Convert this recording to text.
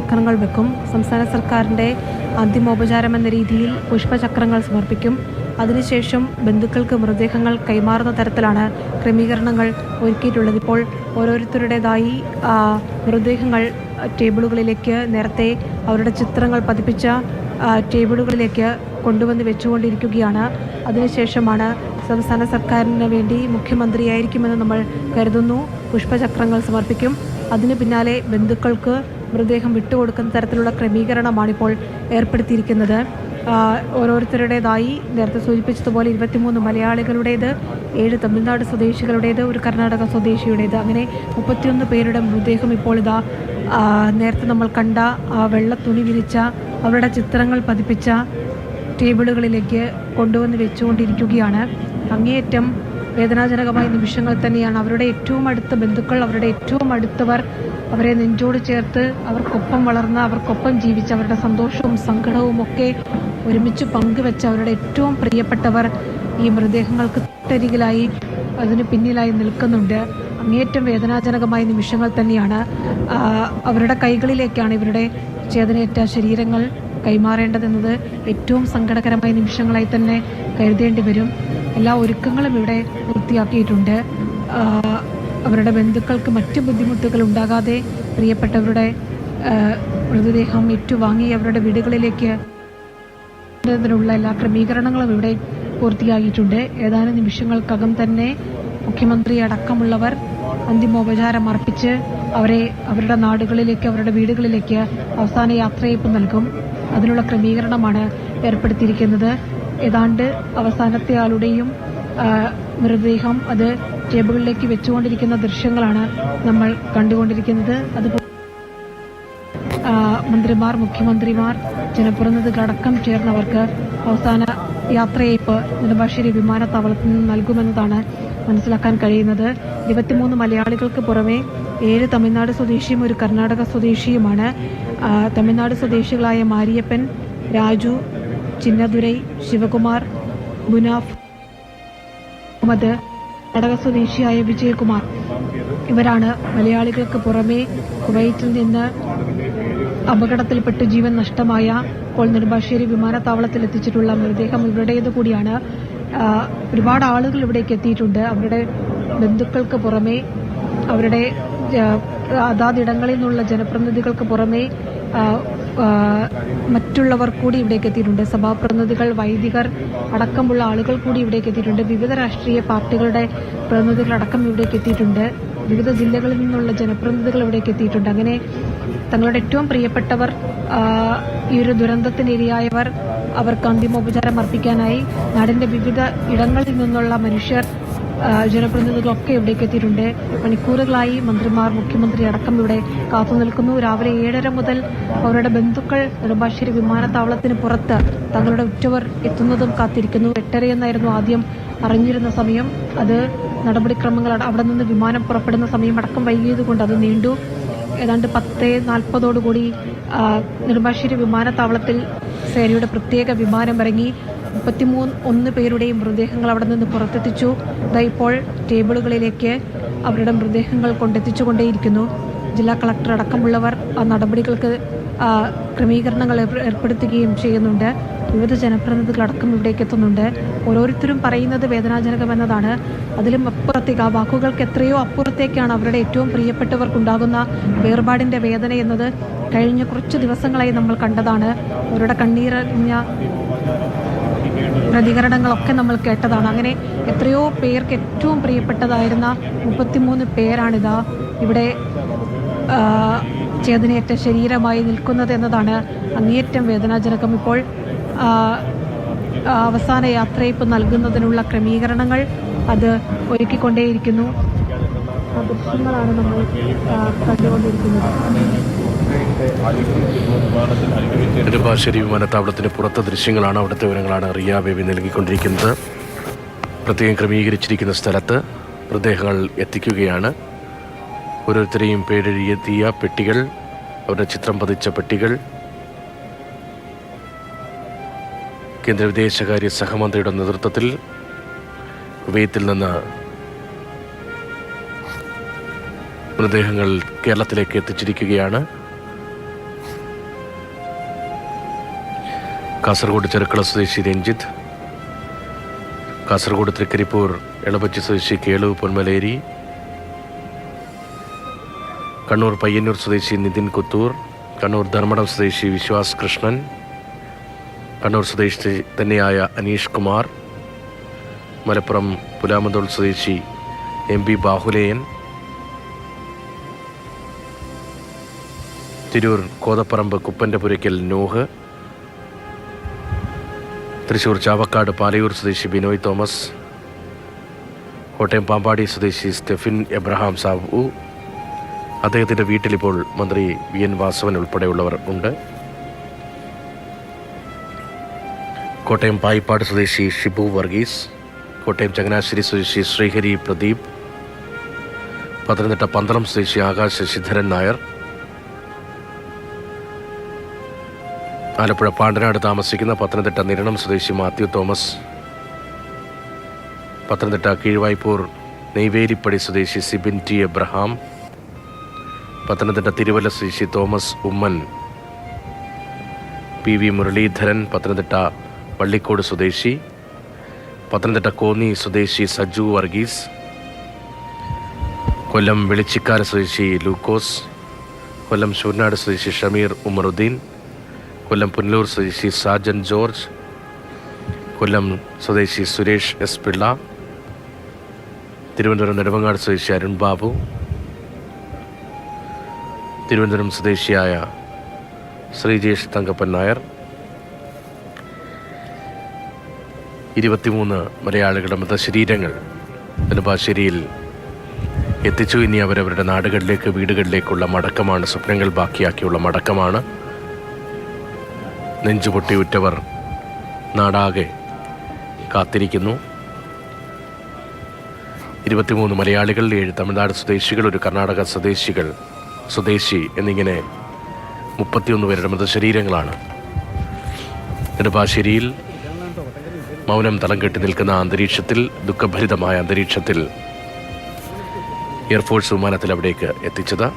പുഷ്പചക്രങ്ങൾ വെക്കും. സംസ്ഥാന സർക്കാരിൻ്റെ അന്തിമോപചാരം എന്ന രീതിയിൽ പുഷ്പചക്രങ്ങൾ സമർപ്പിക്കും. അതിനുശേഷം ബന്ധുക്കൾക്ക് മൃതദേഹങ്ങൾ കൈമാറുന്ന തരത്തിലാണ് ക്രമീകരണങ്ങൾ ഒരുക്കിയിട്ടുള്ളത്. ഇപ്പോൾ ഓരോരുത്തരുടേതായി മൃതദേഹങ്ങൾ ടേബിളുകളിലേക്ക്, നേരത്തെ അവരുടെ ചിത്രങ്ങൾ പതിപ്പിച്ച ടേബിളുകളിലേക്ക് കൊണ്ടുവന്ന് വെച്ചുകൊണ്ടിരിക്കുകയാണ്. അതിനുശേഷമാണ് സംസ്ഥാന സർക്കാരിന് വേണ്ടി മുഖ്യമന്ത്രിയായിരിക്കുമെന്ന് നമ്മൾ കരുതുന്നു പുഷ്പചക്രങ്ങൾ സമർപ്പിക്കും. അതിന് പിന്നാലെ ബന്ധുക്കൾക്ക് മൃതദേഹം വിട്ടുകൊടുക്കുന്ന തരത്തിലുള്ള ക്രമീകരണമാണിപ്പോൾ ഏർപ്പെടുത്തിയിരിക്കുന്നത്. ഓരോരുത്തരുടേതായി നേരത്തെ സൂചിപ്പിച്ചതുപോലെ 23 മലയാളികളുടേത്, 7 തമിഴ്നാട് സ്വദേശികളുടേത്, ഒരു കർണാടക സ്വദേശിയുടേത്, അങ്ങനെ 31 പേരുടെ മൃതദേഹം ഇപ്പോൾ ഇതാ നേരത്തെ നമ്മൾ കണ്ട വെള്ള തുണി വിരിച്ച അവരുടെ ചിത്രങ്ങൾ പതിപ്പിച്ച ടേബിളുകളിലേക്ക് കൊണ്ടുവന്ന് വെച്ചുകൊണ്ടിരിക്കുകയാണ്. അങ്ങേയറ്റം വേദനാജനകമായ നിമിഷങ്ങൾ തന്നെയാണ്. അവരുടെ ഏറ്റവും അടുത്ത ബന്ധുക്കൾ, അവരുടെ ഏറ്റവും അടുത്തവർ, അവരെ നെഞ്ചോട് ചേർത്ത് അവർക്കൊപ്പം വളർന്ന് അവർക്കൊപ്പം ജീവിച്ച് അവരുടെ സന്തോഷവും സങ്കടവും ഒക്കെ ഒരുമിച്ച് പങ്കുവെച്ച അവരുടെ ഏറ്റവും പ്രിയപ്പെട്ടവർ ഈ മൃതദേഹങ്ങൾക്ക് തൊട്ടരികിലായി അതിന് പിന്നിലായി നിൽക്കുന്നുണ്ട്. അങ്ങേയറ്റം വേദനാജനകമായ നിമിഷങ്ങൾ തന്നെയാണ്. അവരുടെ കൈകളിലേക്കാണ് ഇവരുടെ ചേതനയേറ്റ ശരീരങ്ങൾ കൈമാറേണ്ടതെന്നത് ഏറ്റവും സങ്കടകരമായ നിമിഷങ്ങളായി തന്നെ കരുതേണ്ടി വരും. എല്ലാ ഒരുക്കങ്ങളും ഇവിടെ പൂർത്തിയാക്കിയിട്ടുണ്ട്. അവരുടെ ബന്ധുക്കൾക്ക് മറ്റ് ബുദ്ധിമുട്ടുകൾ ഉണ്ടാകാതെ പ്രിയപ്പെട്ടവരുടെ മൃതദേഹം ഏറ്റുവാങ്ങി അവരുടെ വീടുകളിലേക്ക് ുള്ള എല്ലാ ക്രമീകരണങ്ങളും ഇവിടെ പൂർത്തിയായിട്ടുണ്ട്. ഏതാനും നിമിഷങ്ങൾക്കകം തന്നെ മുഖ്യമന്ത്രി അടക്കമുള്ളവർ അന്തിമോപചാരം അർപ്പിച്ച് അവരെ അവരുടെ നാടുകളിലേക്ക്, അവരുടെ വീടുകളിലേക്ക് അവസാന യാത്രയയപ്പ് നൽകും. അതിനുള്ള ക്രമീകരണമാണ് ഏർപ്പെടുത്തിയിരിക്കുന്നത്. ഏതാണ്ട് അവസാനത്തെ ആളുടെയും മൃതദേഹം അത് ടേബിളിലേക്ക് വെച്ചുകൊണ്ടിരിക്കുന്ന ദൃശ്യങ്ങളാണ് നമ്മൾ കണ്ടുകൊണ്ടിരിക്കുന്നത്. അതുപോലെ മന്ത്രിമാർ, മുഖ്യമന്ത്രിമാർ, ജനപ്രതിനിധികളടക്കം ചേർന്നവർക്ക് അവസാന യാത്രയയപ്പ് നെടുമ്പാശ്ശേരി വിമാനത്താവളത്തിൽ നിന്ന് നൽകുമെന്നതാണ് മനസ്സിലാക്കാൻ കഴിയുന്നത്. 23 മലയാളികൾക്ക് പുറമെ 7 തമിഴ്നാട് സ്വദേശിയും ഒരു കർണാടക സ്വദേശിയുമാണ്. തമിഴ്നാട് സ്വദേശികളായ മാരിയപ്പൻ, രാജു, ചിന്നദുരൈ, ശിവകുമാർ, ബുനാഫ് മുഹമ്മദ്, കർണാടക സ്വദേശിയായ വിജയകുമാർ, ഇവരാണ് മലയാളികൾക്ക് പുറമെ കുവൈറ്റിൽ നിന്ന് അപകടത്തിൽപ്പെട്ട് ജീവൻ നഷ്ടമായ ഇപ്പോൾ നെടുമ്പാശ്ശേരി വിമാനത്താവളത്തിൽ എത്തിച്ചിട്ടുള്ള മൃതദേഹം ഇവരുടേത് കൂടിയാണ്. ഒരുപാട് ആളുകൾ ഇവിടേക്ക് എത്തിയിട്ടുണ്ട്. അവരുടെ ബന്ധുക്കൾക്ക് പുറമെ, അവരുടെ അതാതിടങ്ങളിൽ നിന്നുള്ള ജനപ്രതിനിധികൾക്ക് പുറമെ മറ്റുള്ളവർ കൂടി ഇവിടേക്ക് എത്തിയിട്ടുണ്ട്. സഭാപ്രതിനിധികൾ, വൈദികർ അടക്കമുള്ള ആളുകൾ കൂടി ഇവിടേക്ക് എത്തിയിട്ടുണ്ട്. വിവിധ രാഷ്ട്രീയ പാർട്ടികളുടെ പ്രതിനിധികളടക്കം ഇവിടേക്ക് എത്തിയിട്ടുണ്ട്. വിവിധ ജില്ലകളിൽ നിന്നുള്ള ജനപ്രതിനിധികൾ ഇവിടേക്ക് എത്തിയിട്ടുണ്ട്. അങ്ങനെ തങ്ങളുടെ ഏറ്റവും പ്രിയപ്പെട്ടവർ, ഈ ഒരു ദുരന്തത്തിനിരയായവർ, അവർക്ക് അന്തിമോപചാരം അർപ്പിക്കാനായി നാടിന്റെ വിവിധ ഇടങ്ങളിൽ നിന്നുള്ള മനുഷ്യർ, ജനപ്രതിനിധികളൊക്കെ ഇവിടേക്ക് എത്തിയിട്ടുണ്ട്. മണിക്കൂറുകളായി മന്ത്രിമാർ, മുഖ്യമന്ത്രി അടക്കം ഇവിടെ കാത്തുനിൽക്കുന്നു. രാവിലെ 7:30 മുതൽ അവരുടെ ബന്ധുക്കൾ നെടുമ്പാശ്ശേരി വിമാനത്താവളത്തിന് പുറത്ത് തങ്ങളുടെ ഉറ്റവർ എത്തുന്നതും കാത്തിരിക്കുന്നു. 8:30 എന്നായിരുന്നു ആദ്യം അറിഞ്ഞിരുന്ന സമയം. അത് നടപടിക്രമങ്ങൾ അവിടെ നിന്ന് വിമാനം പുറപ്പെടുന്ന സമയം അടക്കം വൈകിയതുകൊണ്ട് അത് നീണ്ടു. ഏതാണ്ട് 10:40 നെടുമ്പാശ്ശേരി വിമാനത്താവളത്തിൽ സേനയുടെ പ്രത്യേക വിമാനം ഇറങ്ങി 33 പേരുടെയും മൃതദേഹങ്ങൾ അവിടെ നിന്ന് പുറത്തെത്തിച്ചു. ഇപ്പോൾ ടേബിളുകളിലേക്ക് അവരുടെ മൃതദേഹങ്ങൾ കൊണ്ടെത്തിച്ചുകൊണ്ടേയിരിക്കുന്നു. ജില്ലാ കളക്ടർ അടക്കമുള്ളവർ ആ നടപടികൾക്ക് ക്രമീകരണങ്ങൾ ഏർപ്പെടുത്തുകയും ചെയ്യുന്നുണ്ട്. വിവിധ ജനപ്രതിനിധികളടക്കം ഇവിടേക്ക് എത്തുന്നുണ്ട്. ഓരോരുത്തരും പറയുന്നത് വേദനാജനകമെന്നതാണ്. അതിലും അപ്പുറത്തേക്ക്, ആ വാക്കുകൾക്ക് എത്രയോ അപ്പുറത്തേക്കാണ് അവരുടെ ഏറ്റവും പ്രിയപ്പെട്ടവർക്കുണ്ടാകുന്ന വേർപാടിൻ്റെ വേദന എന്നത് കഴിഞ്ഞ കുറച്ച് ദിവസങ്ങളായി നമ്മൾ കണ്ടതാണ്. അവരുടെ കണ്ണീരറിഞ്ഞ പ്രതികരണങ്ങളൊക്കെ നമ്മൾ കേട്ടതാണ്. അങ്ങനെ എത്രയോ പേർക്ക് ഏറ്റവും പ്രിയപ്പെട്ടതായിരുന്ന 33 പേരാണിതാ ഇവിടെ ചേതനയേറ്റ ശരീരമായി നിൽക്കുന്നത് എന്നതാണ് അങ്ങേയറ്റം വേദനാജനകം. ഇപ്പോൾ അവസാന യാത്രയയപ്പ് നൽകുന്നതിനുള്ള ക്രമീകരണങ്ങൾ അത് ഒരുക്കിക്കൊണ്ടേയിരിക്കുന്നു. ആ ദൃശ്യങ്ങളാണ് നമ്മൾ കണ്ടുകൊണ്ടിരിക്കുന്നത്. നെടുമ്പാശ്ശേരി വിമാനത്താവളത്തിന് പുറത്തെ ദൃശ്യങ്ങളാണ്, അവിടുത്തെ വിവരങ്ങളാണ് റിയ ബേബി നൽകിക്കൊണ്ടിരിക്കുന്നത്. പ്രത്യേകം ക്രമീകരിച്ചിരിക്കുന്ന സ്ഥലത്ത് മൃതദേഹങ്ങൾ എത്തിക്കുകയാണ്. ഓരോരുത്തരെയും പേരെഴുതിയ പെട്ടികൾ, അവരുടെ ചിത്രം പതിച്ച പെട്ടികൾ കേന്ദ്ര വിദേശകാര്യ സഹമന്ത്രിയുടെ നേതൃത്വത്തിൽ കുവൈത്തിൽ നിന്ന് മൃതദേഹങ്ങൾ കേരളത്തിലേക്ക് എത്തിച്ചിരിക്കുകയാണ്. കാസർഗോഡ് ചെറുക്കള സ്വദേശി രഞ്ജിത്ത്, കാസർഗോഡ് തൃക്കരിപ്പൂർ എളപ്പച്ചി സ്വദേശി കേളു പൊന്മലേരി, കണ്ണൂർ പയ്യന്നൂർ സ്വദേശി നിതിൻ കുത്തൂർ, കണ്ണൂർ ധർമ്മടം സ്വദേശി വിശ്വാസ് കൃഷ്ണൻ, കണ്ണൂർ സ്വദേശി തന്നെയായ അനീഷ് കുമാർ, മലപ്പുറം പുലാമന്തോൾ സ്വദേശി MB ബാഹുലേയൻ, തിരൂർ കോതപ്പറമ്പ് കുപ്പൻ്റെപുരയ്ക്കൽ നൂഹ്, തൃശ്ശൂർ ചാവക്കാട് പാലയൂർ സ്വദേശി ബിനോയ് തോമസ്, കോട്ടയം പാമ്പാടി സ്വദേശി സ്റ്റെഫിൻ എബ്രഹാം സാബു. അദ്ദേഹത്തിൻ്റെ വീട്ടിലിപ്പോൾ മന്ത്രി VN വാസവൻ ഉൾപ്പെടെയുള്ളവർ ഉണ്ട്. കോട്ടയം പായിപ്പാട് സ്വദേശി ഷിബു വർഗീസ്, കോട്ടയം ചങ്ങനാശ്ശേരി സ്വദേശി ശ്രീഹരി പ്രദീപ്, പത്തനംതിട്ട പന്തളം സ്വദേശി ആകാശ് ശശിധരൻ നായർ, ആലപ്പുഴ പാണ്ടനാട് താമസിക്കുന്ന പത്തനംതിട്ട നിരണം സ്വദേശി മാത്യു തോമസ്, പത്തനംതിട്ട കീഴ്വായ്പൂർ നെയ്വേലിപ്പടി സ്വദേശി സിബിൻ T എബ്രഹാം, പത്തനംതിട്ട തിരുവല്ല സ്വദേശി തോമസ് ഉമ്മൻ, PV മുരളീധരൻ, പത്തനംതിട്ട വള്ളിക്കോട് സ്വദേശി, പത്തനംതിട്ട കോന്നി സ്വദേശി സജു വർഗീസ്, കൊല്ലം വെളിച്ചിക്കാര സ്വദേശി ലൂക്കോസ്, കൊല്ലം ശൂർനാട് സ്വദേശി ഷമീർ ഉമറുദ്ദീൻ, കൊല്ലം പുനലൂർ സ്വദേശി സാജൻ ജോർജ്, കൊല്ലം സ്വദേശി സുരേഷ് S പിള്ള, തിരുവനന്തപുരം നെടുമങ്ങാട് സ്വദേശി അരുൺ ബാബു, തിരുവനന്തപുരം സ്വദേശിയായ ശ്രീജേഷ് തങ്കപ്പൻ നായർ. 23 മലയാളികളുടെ മൃതശരീരങ്ങൾ നെടുമ്പാശ്ശേരിയിൽ എത്തിച്ചു. ഇനി അവരവരുടെ നാടുകളിലേക്ക്, വീടുകളിലേക്കുള്ള മടക്കമാണ്, സ്വപ്നങ്ങൾ ബാക്കിയാക്കിയുള്ള മടക്കമാണ്. നെഞ്ചുപൊട്ടിയുറ്റവർ നാടാകെ കാത്തിരിക്കുന്നു. 23 മലയാളികൾ, 7 തമിഴ്നാട് സ്വദേശികൾ, 1 കർണാടക സ്വദേശി എന്നിങ്ങനെ 31 പേരുടെ മൃതശരീരങ്ങളാണ് നെടുമ്പാശ്ശേരിയിൽ മൗനം തളം കെട്ടി നിൽക്കുന്ന അന്തരീക്ഷത്തിൽ, ദുഃഖഭരിതമായ അന്തരീക്ഷത്തിൽ എയർഫോഴ്സ് വിമാനത്തിൽ അവിടേക്ക് എത്തിച്ചത്.